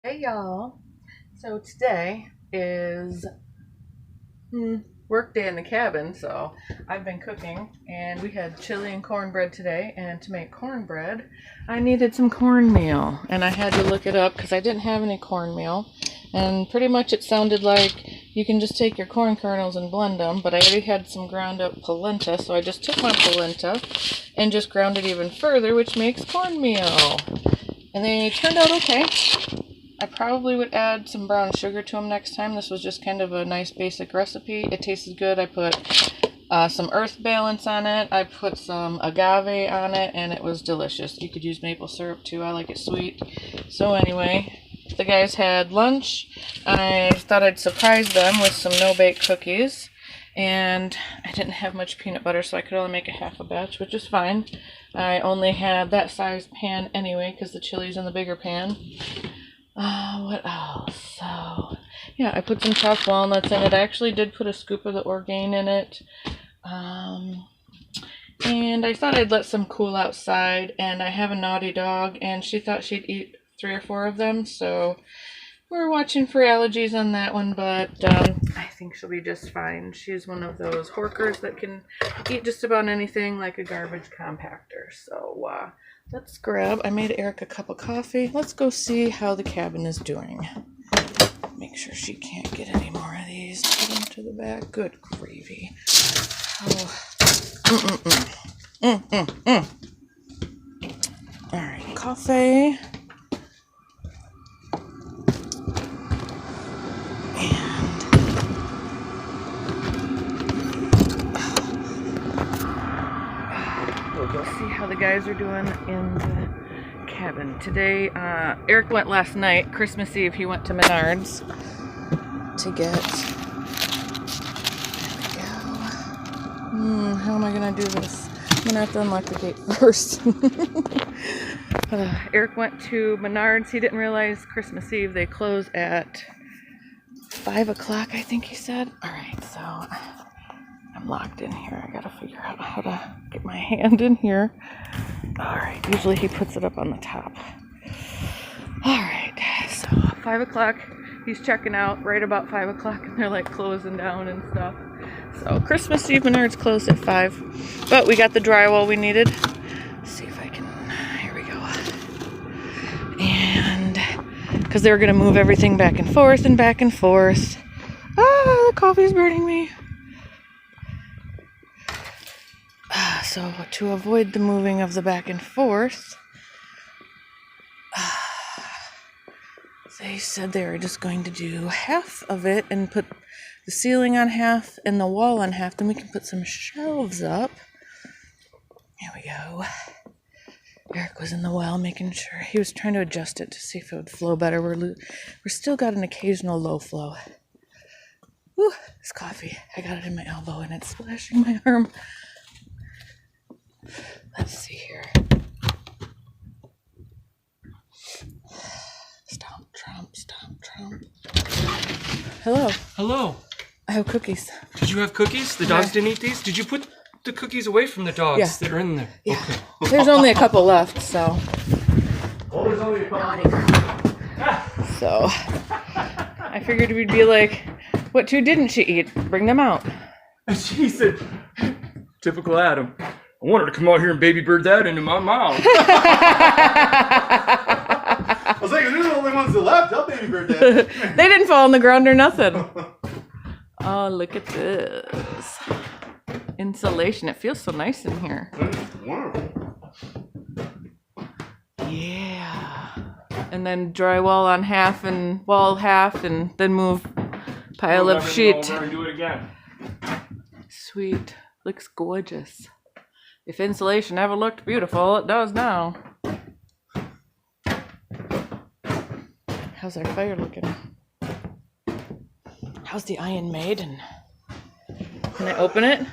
Hey y'all. So today is work day in the cabin, so I've been cooking and we had chili and cornbread today, and to make cornbread I needed some cornmeal and I had to look it up because I didn't have any cornmeal, and pretty much it sounded like you can just take your corn kernels and blend them, but I already had some ground up polenta, so I just took my polenta and just ground it even further, which makes cornmeal, and they turned out okay. I probably would add some brown sugar to them next time. This was just kind of a nice basic recipe. It tasted good. I put some earth balance on it. I put some agave on it, and it was delicious. You could use maple syrup too. I like it sweet. So anyway, the guys had lunch. I thought I'd surprise them with some no-bake cookies. And I didn't have much peanut butter, so I could only make a half a batch, which is fine. I only had that size pan anyway because the chili's in the bigger pan. What else? So, yeah, I put some chopped walnuts in it. I actually did put a scoop of the Orgain in it. And I thought I'd let some cool outside. And I have a naughty dog, and she thought she'd eat 3 or 4 of them. So we're watching for allergies on that one, but I think she'll be just fine. She's one of those horkers that can eat just about anything, like a garbage compactor. So, let's grab, I made Eric a cup of coffee. Let's go see how the cabin is doing. Make sure she can't get any more of these. Put them to the back. Good gravy. Oh. All right, coffee. We'll go see how the guys are doing in the cabin. Today, Eric went last night, Christmas Eve, he went to Menards to get, there we go. How am I going to do this? I'm going to have to unlock the gate first. Eric went to Menards. He didn't realize Christmas Eve they close at 5 o'clock, I think he said. Alright, so I'm locked in here. I gotta figure out how to get my hand in here. Alright, usually he puts it up on the top. Alright, so 5 o'clock, he's checking out right about 5 o'clock, and they're like closing down and stuff. So Christmas Eve Menards closed at 5, but we got the drywall we needed. Let's see if I can, here we go. And because they were gonna move everything back and forth and back and forth. The coffee's burning me. So to avoid the moving of the back and forth, they said they were just going to do half of it and put the ceiling on half and the wall on half. Then we can put some shelves up. Here we go. Eric was in the well making sure. He was trying to adjust it to see if it would flow better. We're still got an occasional low flow. Whew, this coffee. I got it in my elbow and it's splashing my arm. Let's see here. Stomp, tromp, stomp, tromp. Hello. Hello. I have cookies. Did you have cookies? The dogs didn't eat these? Did you put the cookies away from the dogs that are in there? Yeah. Okay. There's only a couple left, so. Oh, there's only a couple. So, I figured we'd be like, what 2 didn't she eat? Bring them out. And she said, typical Adam, I want her to come out here and baby bird that into my mouth. I was like, they're the only ones that left. I'll baby bird that. They didn't fall on the ground or nothing. Oh, look at this. Insulation. It feels so nice in here. Wonderful. Yeah. And then drywall on half and wall half, and then move pile of sheet. Over and do it again. Sweet. Looks gorgeous. If insulation ever looked beautiful, it does now. How's our fire looking? How's the Iron Maiden? Can I open it?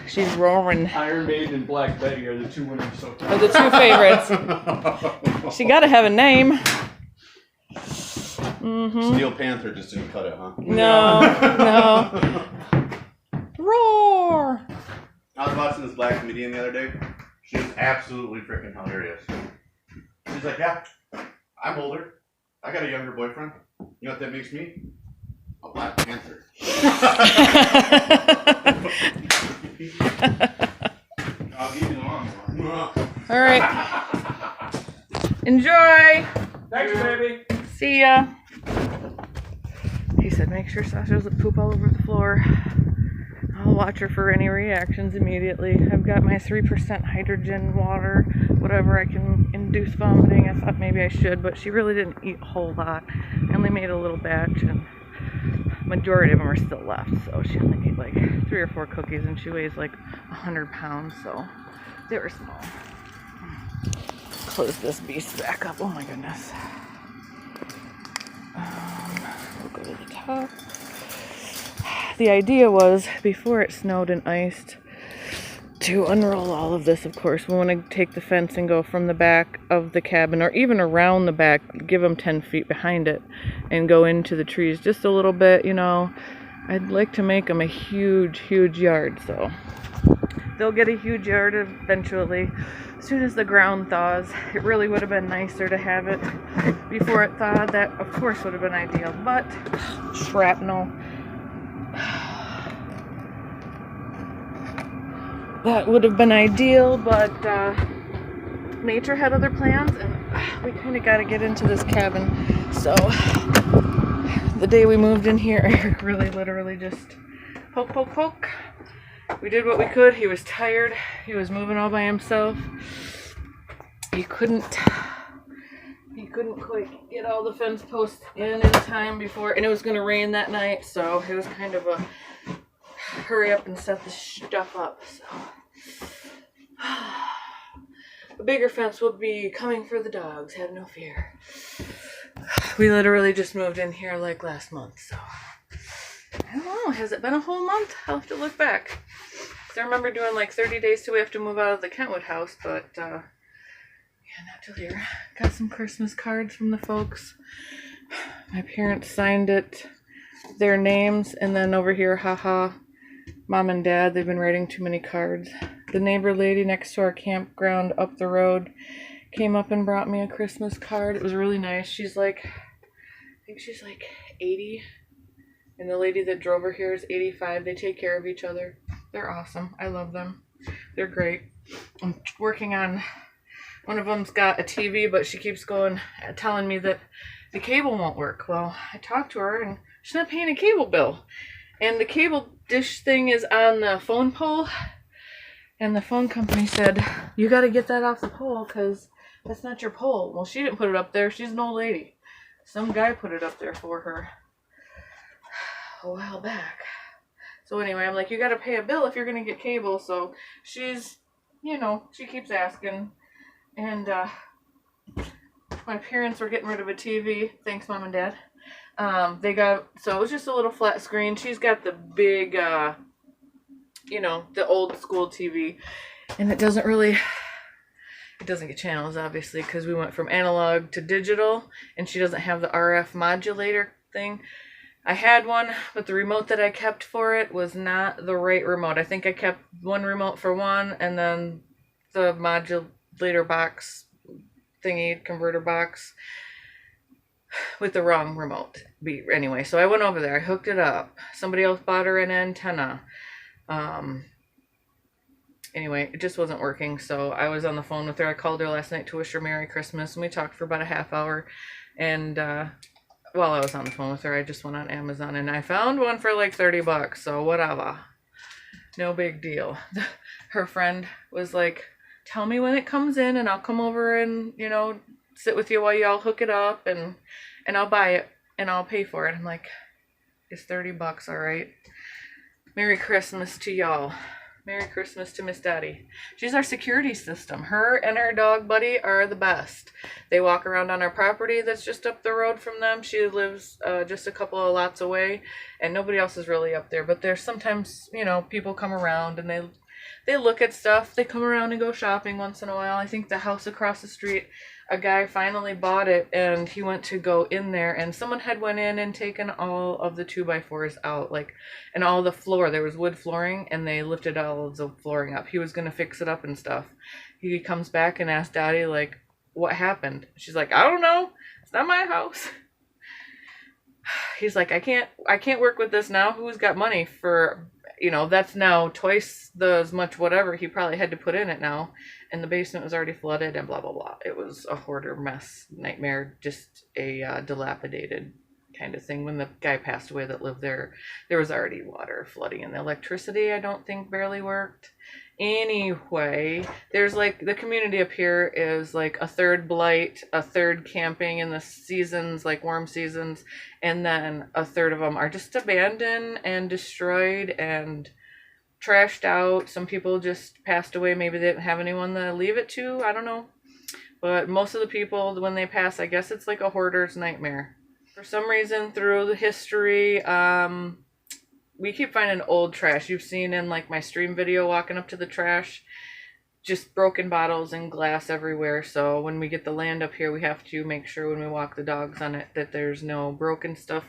She's roaring. Iron Maiden and Black Betty are the 2 winners so far. Are the 2 favorites. She gotta have a name. Steel Panther just didn't cut it, huh? No. Roar! I was watching this black comedian the other day. She was absolutely freaking hilarious. She's like, yeah, I'm older. I got a younger boyfriend. You know what that makes me? A Black Panther. I'll give you the long one. All right. Enjoy. Thanks, baby. See ya. He said, make sure Sasha doesn't poop all over the floor. I'll watch her for any reactions immediately. I've got my 3% hydrogen water, whatever I can induce vomiting. I thought maybe I should, but she really didn't eat a whole lot. I only made a little batch, and majority of them are still left. So she only ate like 3 or 4 cookies, and she weighs like 100 pounds, so they were small. Close this beast back up. Oh my goodness. We'll go to the top. The idea was, before it snowed and iced, to unroll all of this, of course. We want to take the fence and go from the back of the cabin, or even around the back, give them 10 feet behind it, and go into the trees just a little bit, you know. I'd like to make them a huge, huge yard, so they'll get a huge yard eventually. As soon as the ground thaws, it really would have been nicer to have it before it thawed. That, of course, would have been ideal, but shrapnel. That would have been ideal, but nature had other plans, and we kind of got to get into this cabin. So the day we moved in here, Eric really literally just poke, poke, poke. We did what we could. He was tired. He was moving all by himself. He couldn't quite get all the fence posts in time before, and it was going to rain that night, so it was kind of a hurry up and set the stuff up. So a bigger fence will be coming for the dogs, have no fear. We literally just moved in here like last month, so I don't know, has it been a whole month? I'll have to look back. I remember doing like 30 days till we have to move out of the Kentwood house, but yeah, not till here. Got some Christmas cards from the folks. My parents signed it, their names, and then over here, haha, Mom and Dad, they've been writing too many cards. The neighbor lady next to our campground up the road came up and brought me a Christmas card. It was really nice. She's like, I think she's like 80. And the lady that drove her here is 85. They take care of each other. They're awesome. I love them. They're great. I'm working on, one of them's got a TV, but she keeps telling me that the cable won't work. Well, I talked to her, and she's not paying a cable bill. And the cable dish thing is on the phone pole. And the phone company said, you got to get that off the pole because that's not your pole. Well, she didn't put it up there. She's an old lady. Some guy put it up there for her a while back. So anyway, I'm like, you got to pay a bill if you're going to get cable. So she's, you know, she keeps asking. And my parents were getting rid of a TV. Thanks, Mom and Dad. They got, so it was just a little flat screen. She's got the big, you know, the old school TV. And it doesn't get channels, obviously, because we went from analog to digital. And she doesn't have the RF modulator thing. I had one, but the remote that I kept for it was not the right remote. I think I kept one remote for one, and then the modulator box thingy, converter box, with the wrong remote. Anyway, so I went over there. I hooked it up. Somebody else bought her an antenna. Anyway, it just wasn't working, so I was on the phone with her. I called her last night to wish her Merry Christmas, and we talked for about a half hour. And while I was on the phone with her, I just went on Amazon, and I found one for like $30, so whatever. No big deal. Her friend was like, tell me when it comes in, and I'll come over and, you know, sit with you while you all hook it up, and I'll buy it, and I'll pay for it. I'm like, it's $30, all right? Merry Christmas to y'all. Merry Christmas to Miss Daddy. She's our security system. Her and her dog Buddy are the best. They walk around on our property that's just up the road from them. She lives just a couple of lots away, and nobody else is really up there. But there's sometimes, you know, people come around, and they look at stuff. They come around and go shopping once in a while. I think the house across the street, a guy finally bought it, and he went to go in there, and someone had went in and taken all of the 2x4s out, like, and all the floor. There was wood flooring, and they lifted all of the flooring up. He was gonna fix it up and stuff. He comes back and asks Daddy, like, what happened? She's like, I don't know. It's not my house. He's like, I can't work with this now. Who's got money for, that's now twice as much whatever he probably had to put in it now. And the basement was already flooded and blah, blah, blah. It was a hoarder mess, nightmare, just a dilapidated kind of thing. When the guy passed away that lived there, there was already water flooding, and the electricity, I don't think, barely worked. Anyway, there's like, the community up here is like a third blight, a third camping in the seasons, like warm seasons, and then a third of them are just abandoned and destroyed and trashed out. Some people just passed away. Maybe they didn't have anyone to leave it to. I don't know. But most of the people, when they pass, I guess it's like a hoarder's nightmare. For some reason, through the history, we keep finding old trash. You've seen in like my stream video walking up to the trash, just broken bottles and glass everywhere. So when we get the land up here, we have to make sure when we walk the dogs on it that there's no broken stuff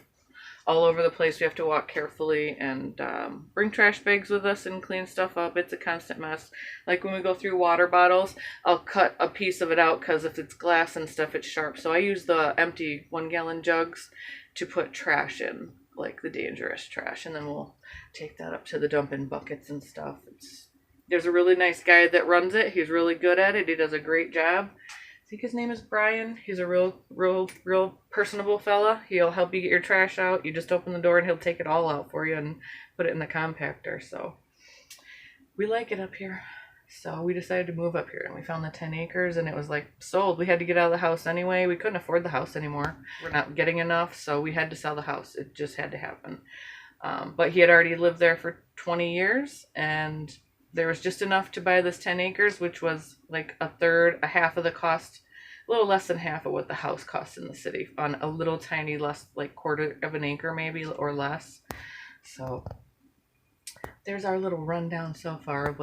all over the place. We have to walk carefully and bring trash bags with us and clean stuff up. It's a constant mess. Like when we go through water bottles, I'll cut a piece of it out because if it's glass and stuff, it's sharp. So I use the empty 1-gallon jugs to put trash in, like the dangerous trash, and then we'll take that up to the dump in buckets and stuff. There's a really nice guy that runs it. He's really good at it. He does a great job. I think his name is Brian. He's a real personable fella. He'll help you get your trash out. You just open the door and he'll take it all out for you and put it in the compactor. So we like it up here. So we decided to move up here, and we found the 10 acres, and it was like sold. We had to get out of the house anyway. We couldn't afford the house anymore. We're not getting enough, so we had to sell the house. It just had to happen. But he had already lived there for 20 years, and there was just enough to buy this 10 acres, which was like a half of the cost, a little less than half of what the house costs in the city on a little tiny, less, like quarter of an acre maybe or less. So there's our little rundown so far of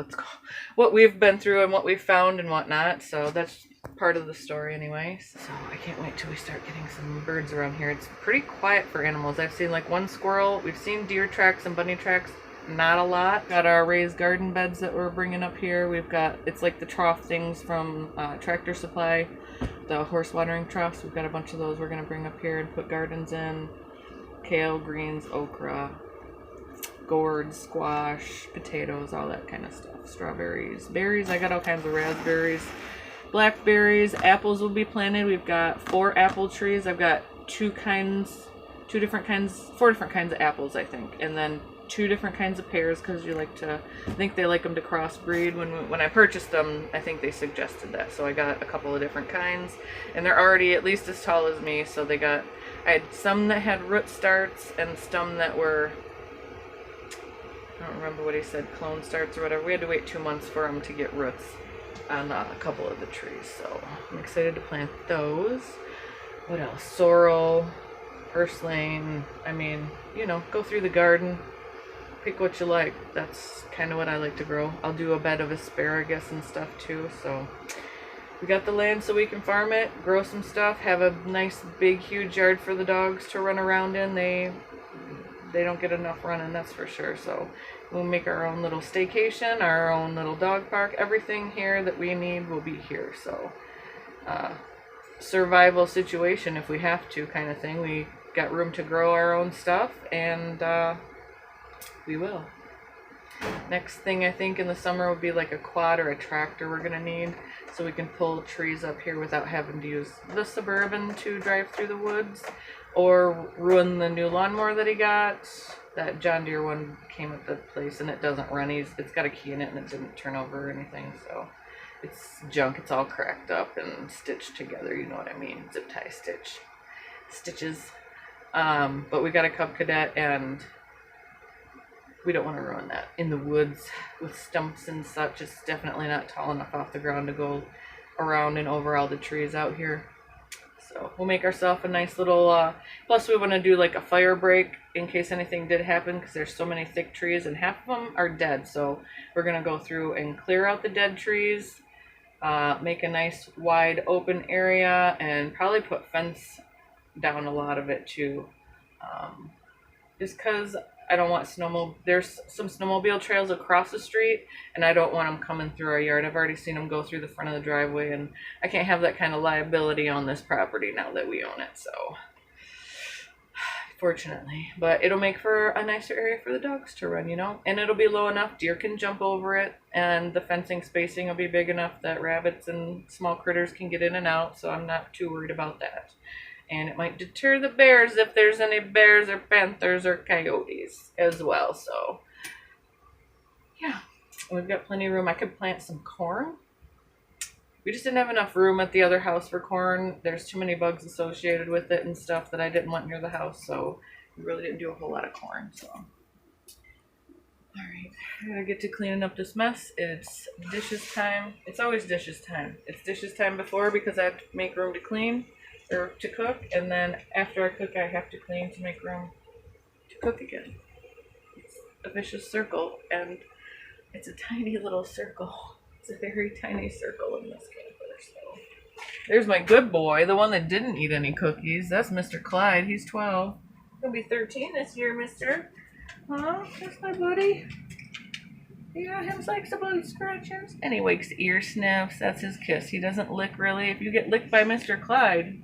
what we've been through and what we've found and whatnot. So that's part of the story anyway. So I can't wait till we start getting some birds around here. It's pretty quiet for animals. I've seen like one squirrel. We've seen deer tracks and bunny tracks. Not a lot. Got our raised garden beds that we're bringing up here. We've got, it's like the trough things from Tractor Supply, the horse watering troughs. We've got a bunch of those we're going to bring up here and put gardens in. Kale, greens, okra, gourds, squash, potatoes, all that kind of stuff. Strawberries, berries. I got all kinds of raspberries, blackberries. Apples will be planted. We've got 4 apple trees. I've got 4 different kinds of apples, I think, and then 2 different kinds of pears, because I think they like them to crossbreed. When I purchased them, I think they suggested that. So I got a couple of different kinds, and they're already at least as tall as me. So I had some that had root starts and some that were, I don't remember what he said, clone starts or whatever. We had to wait 2 months for them to get roots on a couple of the trees. So I'm excited to plant those. What else? Sorrel, purslane. I mean, go through the garden. Pick what you like. That's kind of what I like to grow. I'll do a bed of asparagus and stuff too. So we got the land so we can farm it, grow some stuff, have a nice big huge yard for the dogs to run around in. They don't get enough running, that's for sure. So we'll make our own little staycation, our own little dog park. Everything here that we need will be here. So survival situation if we have to, kind of thing. We got room to grow our own stuff, and we will. Next thing I think in the summer would be like a quad or a tractor we're gonna need, so we can pull trees up here without having to use the Suburban to drive through the woods or ruin the new lawnmower that he got. That John Deere one came at the place and it doesn't run. It's got a key in it and it didn't turn over or anything, so it's junk. It's all cracked up and stitched together, you know what I mean, zip tie stitches. But we got a Cub Cadet, and we don't want to ruin that in the woods with stumps and such. It's definitely not tall enough off the ground to go around and over all the trees out here. So So we'll make ourselves a nice little, plus we want to do like a fire break in case anything did happen, because there's so many thick trees and half of them are dead. So we're going to go through and clear out the dead trees, make a nice wide open area, and probably put fence down a lot of it too. Just because I don't want there's some snowmobile trails across the street, and I don't want them coming through our yard. I've already seen them go through the front of the driveway, and I can't have that kind of liability on this property now that we own it, so fortunately. But it'll make for a nicer area for the dogs to run, you know, and it'll be low enough deer can jump over it, and the fencing spacing will be big enough that rabbits and small critters can get in and out, so I'm not too worried about that. And it might deter the bears if there's any bears or panthers or coyotes as well. So, yeah, we've got plenty of room. I could plant some corn. We just didn't have enough room at the other house for corn. There's too many bugs associated with it and stuff that I didn't want near the house. So, we really didn't do a whole lot of corn. So, all right, I gotta get to cleaning up this mess. It's dishes time. It's always dishes time. It's dishes time before because I have to make room to clean. Or to cook, and then after I cook I have to clean to make room to cook again. It's a vicious circle, and it's a tiny little circle. It's a very tiny circle in this camper. So there's my good boy, the one that didn't eat any cookies. That's Mr. Clyde. He's 12. He'll be 13 this year, mister. Huh? That's my buddy. Yeah, him likes the body scratches. And he wakes ear sniffs. That's his kiss. He doesn't lick really. If you get licked by Mr. Clyde,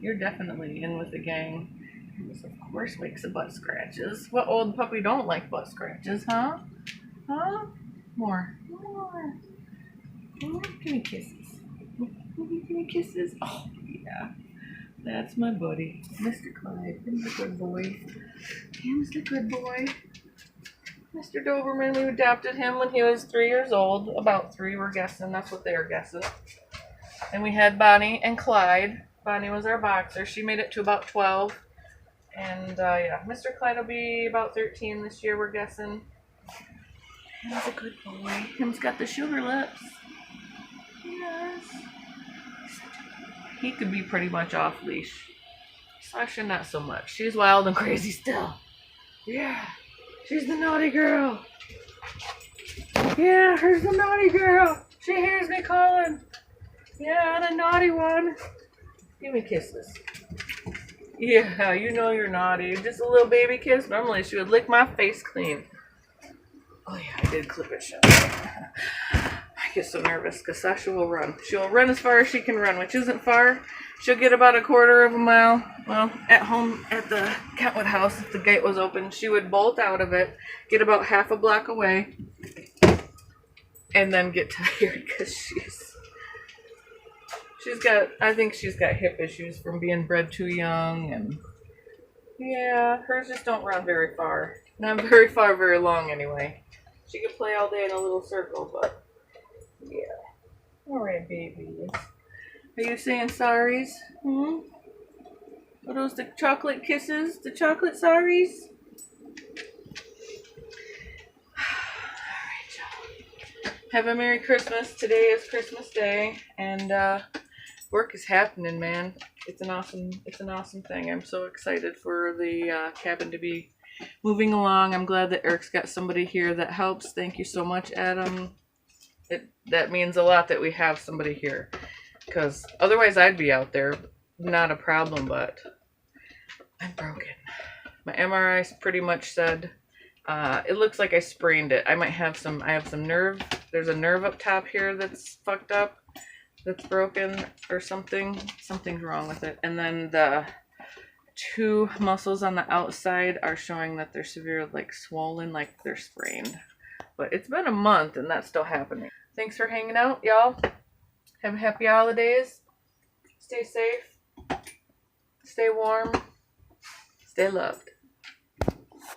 you're definitely in with the gang. This, of course, wakes the butt scratches. What old puppy don't like butt scratches, huh? Huh? More. More. Give me kisses. Give me kisses. Oh, yeah. That's my buddy, Mr. Clyde. He's a good boy. He's the good boy. Mr. Doberman, we adopted him when he was 3 years old. About 3, we're guessing. That's what they are guessing. And we had Bonnie and Clyde. Bonnie was our boxer. She made it to about 12. And, yeah, Mr. Clyde will be about 13 this year, we're guessing. He's a good boy. Him's got the sugar lips. Yes. He could be pretty much off leash. Sasha, not so much. She's wild and crazy still. Yeah. She's the naughty girl. Yeah, here's the naughty girl. She hears me calling. Yeah, the naughty one. Give me kisses. Yeah, you know you're naughty. Just a little baby kiss. Normally she would lick my face clean. Oh yeah, I did clip it shut. I get so nervous because Sasha will run. She'll run as far as she can run, which isn't far. She'll get about 1/4 mile. Well, at home at the Kentwood house, if the gate was open, she would bolt out of it, get about half a block away, and then get tired because I think she's got hip issues from being bred too young, and yeah, hers just don't run very far. Not very far, very long anyway. She could play all day in a little circle, but yeah. Alright, babies. Are you saying sorries? Are those the chocolate kisses? The chocolate sorries? Alright, y'all. Have a Merry Christmas. Today is Christmas Day, and work is happening, man. It's an awesome thing. I'm so excited for the cabin to be moving along. I'm glad that Eric's got somebody here that helps. Thank you so much, Adam. That means a lot that we have somebody here, because otherwise I'd be out there. Not a problem, but I'm broken. My MRI pretty much said it looks like I sprained it. I have some nerve. There's a nerve up top here that's fucked up, that's broken or something. Something's wrong with it. And then the 2 muscles on the outside are showing that they're severe, like swollen, like they're sprained. But it's been a month and that's still happening. Thanks for hanging out, y'all. Have happy holidays. Stay safe. Stay warm. Stay loved.